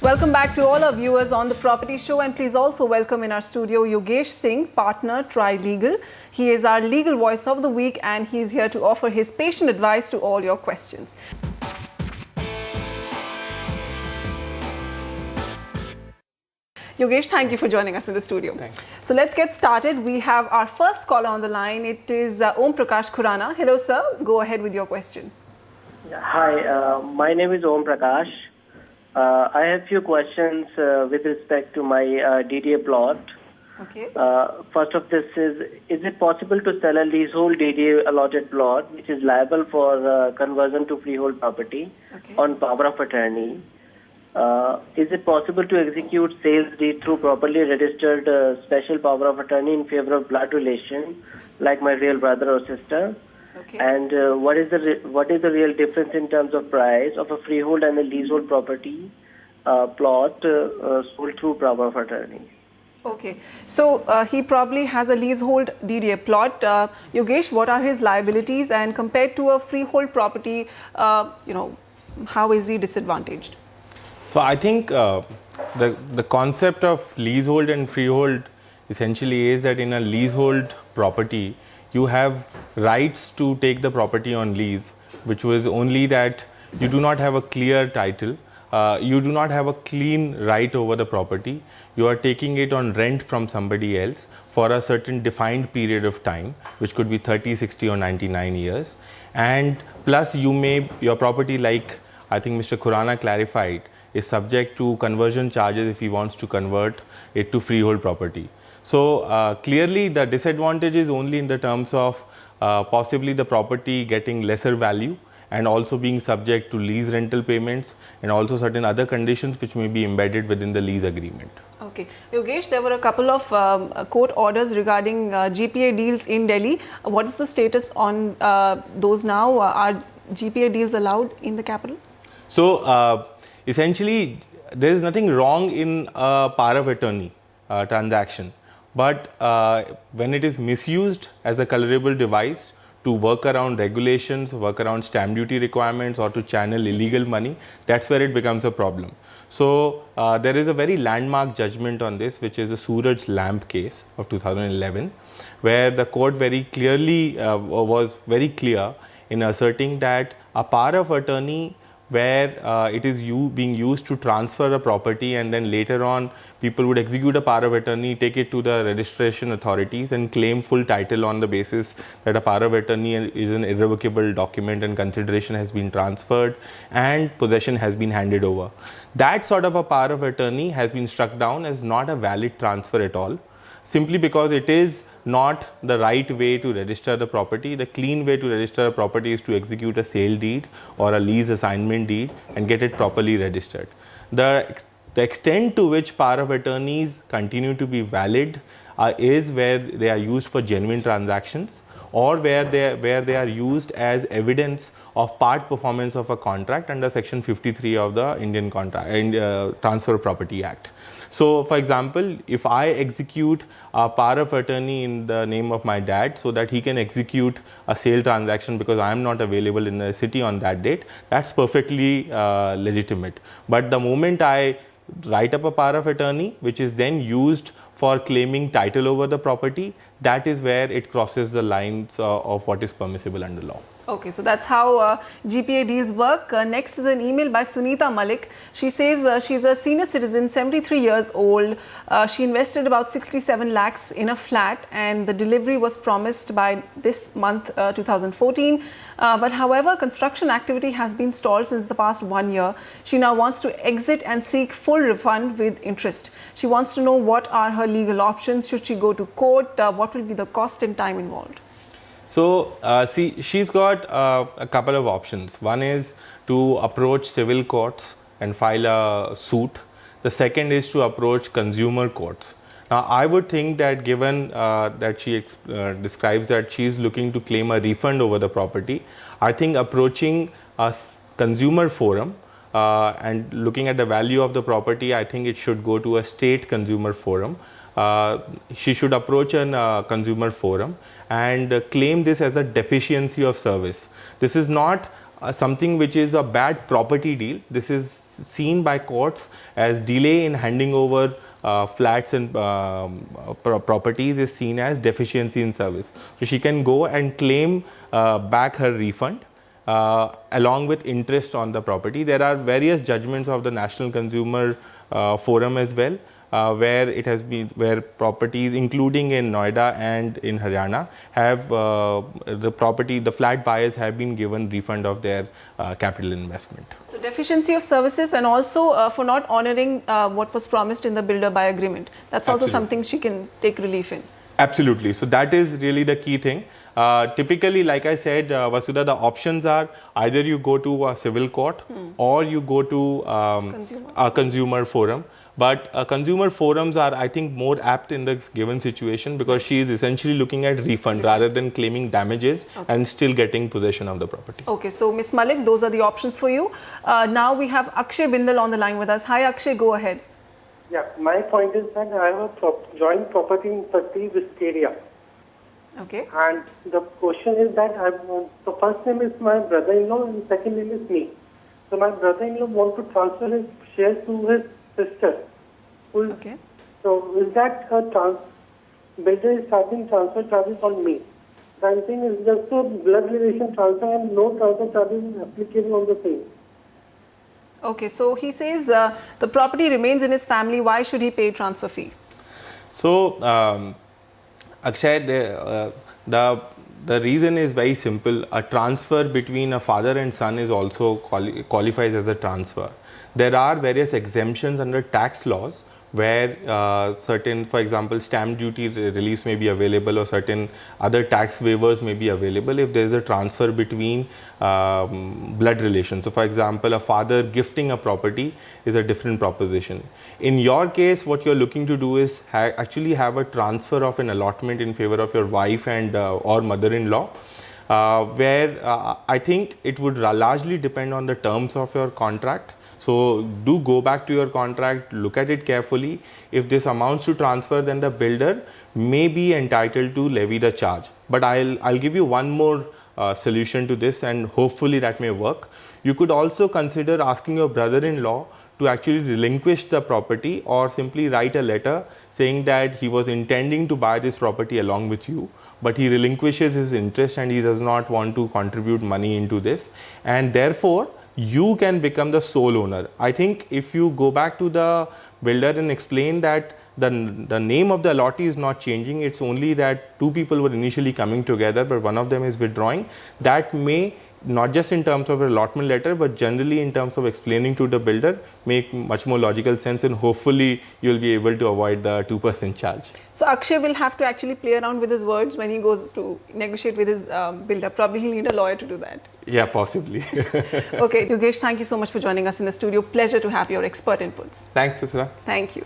Welcome back to all our viewers on The Property Show, and please also welcome in our studio Yogesh Singh, partner, Tri-Legal. He is our legal voice of the week and he is here to offer his patient advice to all your questions. Yogesh, thank you for joining us in the studio. Thanks. So let's get started. We have our first caller on the line. It is Om Prakash Khurana. Hello, sir. Go ahead with your question. Hi, my name is Om Prakash. I have few questions with respect to my DDA plot. Okay. First of this is it possible to sell a leasehold DDA allotted plot which is liable for conversion to freehold property on power of attorney? Is it possible to execute sales deed through properly registered special power of attorney in favor of blood relation, like my real brother or sister? Okay. And what is the real difference in terms of price of a freehold and a leasehold property plot sold through power of attorney? Okay, so he probably has a leasehold DDA plot. Yogesh, what are his liabilities, and compared to a freehold property, how is he disadvantaged? So I think the concept of leasehold and freehold essentially is that in a leasehold property, you have rights to take the property on lease, which was only that you do not have a clear title. You do not have a clean right over the property. You are taking it on rent from somebody else for a certain defined period of time, which could be 30, 60 or 99 years. And plus your property, like I think Mr. Khurana clarified, is subject to conversion charges if he wants to convert it to freehold property. So clearly the disadvantage is only in the terms of possibly the property getting lesser value and also being subject to lease rental payments and also certain other conditions which may be embedded within the lease agreement. Okay. Yogesh, there were a couple of court orders regarding GPA deals in Delhi. What is the status on those now? Are GPA deals allowed in the capital? So essentially there is nothing wrong in a power of attorney transaction. But when it is misused as a colorable device to work around regulations, work around stamp duty requirements, or to channel illegal money, that's where it becomes a problem. So there is a very landmark judgment on this, which is the Suraj Lamp case of 2011, where the court very clearly was very clear in asserting that a power of attorney where it is being used to transfer a property, and then later on people would execute a power of attorney, take it to the registration authorities and claim full title on the basis that a power of attorney is an irrevocable document and consideration has been transferred and possession has been handed over. That sort of a power of attorney has been struck down as not a valid transfer at all, simply because it is not the right way to register the property. The clean way to register a property is to execute a sale deed or a lease assignment deed and get it properly registered. The extent to which power of attorneys continue to be valid is where they are used for genuine transactions, or where they are used as evidence of part performance of a contract under Section 53 of the Indian Transfer Property Act. So, for example, if I execute a power of attorney in the name of my dad so that he can execute a sale transaction because I am not available in the city on that date, that's perfectly legitimate. But the moment I write up a power of attorney, which is then used for claiming title over the property, that is where it crosses the lines of what is permissible under law. Okay, so that's how GPA deals work. Next is an email by Sunita Malik. She says she's a senior citizen, 73 years old. She invested about 67 lakhs in a flat, and the delivery was promised by this month, 2014. But however, construction activity has been stalled since the past 1 year. She now wants to exit and seek full refund with interest. She wants to know what are her legal options. Should she go to court? What will be the cost and time involved? So, see, she's got a couple of options. One is to approach civil courts and file a suit. The second is to approach consumer courts. Now, I would think that given that she describes that she is looking to claim a refund over the property, I think approaching a consumer forum and looking at the value of the property, I think it should go to a state consumer forum. She should approach a consumer forum and claim this as a deficiency of service. This is not something which is a bad property deal. This is seen by courts as delay in handing over flats and properties is seen as deficiency in service. So she can go and claim back her refund along with interest on the property. There are various judgments of the National Consumer Forum as well, where it has been, where properties including in Noida and in Haryana have the flat buyers have been given refund of their capital investment. So deficiency of services and also for not honouring what was promised in the builder buy agreement. That's also Absolutely. something she can take relief in. Absolutely. So that is really the key thing. Typically, like I said, Vasudha, the options are either you go to a civil court or you go to a consumer forum. But consumer forums are, I think, more apt in this given situation because she is essentially looking at refund rather than claiming damages and still getting possession of the property. Okay, so Ms. Malik, those are the options for you. Now we have Akshay Bindal on the line with us. Hi Akshay, go ahead. Yeah, my point is that I have a joint property in Patti Wisteria. Okay. And the question is that the first name is my brother-in-law and second name is me. So my brother-in-law want to transfer his shares to his sister. Okay. So is that a builder is charging transfer charges on me? The I'm saying is just a blood relation transfer and no transfer charges is applicable on the same. Okay, so he says the property remains in his family. Why should he pay transfer fee? So, Akshay, the reason is very simple. A transfer between a father and son is also qualifies as a transfer. There are various exemptions under tax laws where certain, for example, stamp duty reliefs may be available or certain other tax waivers may be available if there is a transfer between blood relations. So, for example, a father gifting a property is a different proposition. In your case, what you are looking to do is actually have a transfer of an allotment in favor of your wife and or mother-in-law. Where I think it would largely depend on the terms of your contract. So do go back to your contract, look at it carefully. If this amounts to transfer, then the builder may be entitled to levy the charge. But I'll give you one more solution to this, and hopefully that may work. You could also consider asking your brother-in-law to actually relinquish the property or simply write a letter saying that he was intending to buy this property along with you, but he relinquishes his interest and he does not want to contribute money into this, and therefore you can become the sole owner. I think if you go back to the builder and explain that the name of the allottee is not changing, it's only that two people were initially coming together but one of them is withdrawing, that may, not just in terms of an allotment letter but generally in terms of explaining to the builder, make much more logical sense, and hopefully you'll be able to avoid the 2% charge. So Akshay will have to actually play around with his words when he goes to negotiate with his builder. Probably he'll need a lawyer to do that. Yeah, possibly. Okay, Yogesh, thank you so much for joining us in the studio. Pleasure to have your expert inputs. Thanks, Susra. Thank you.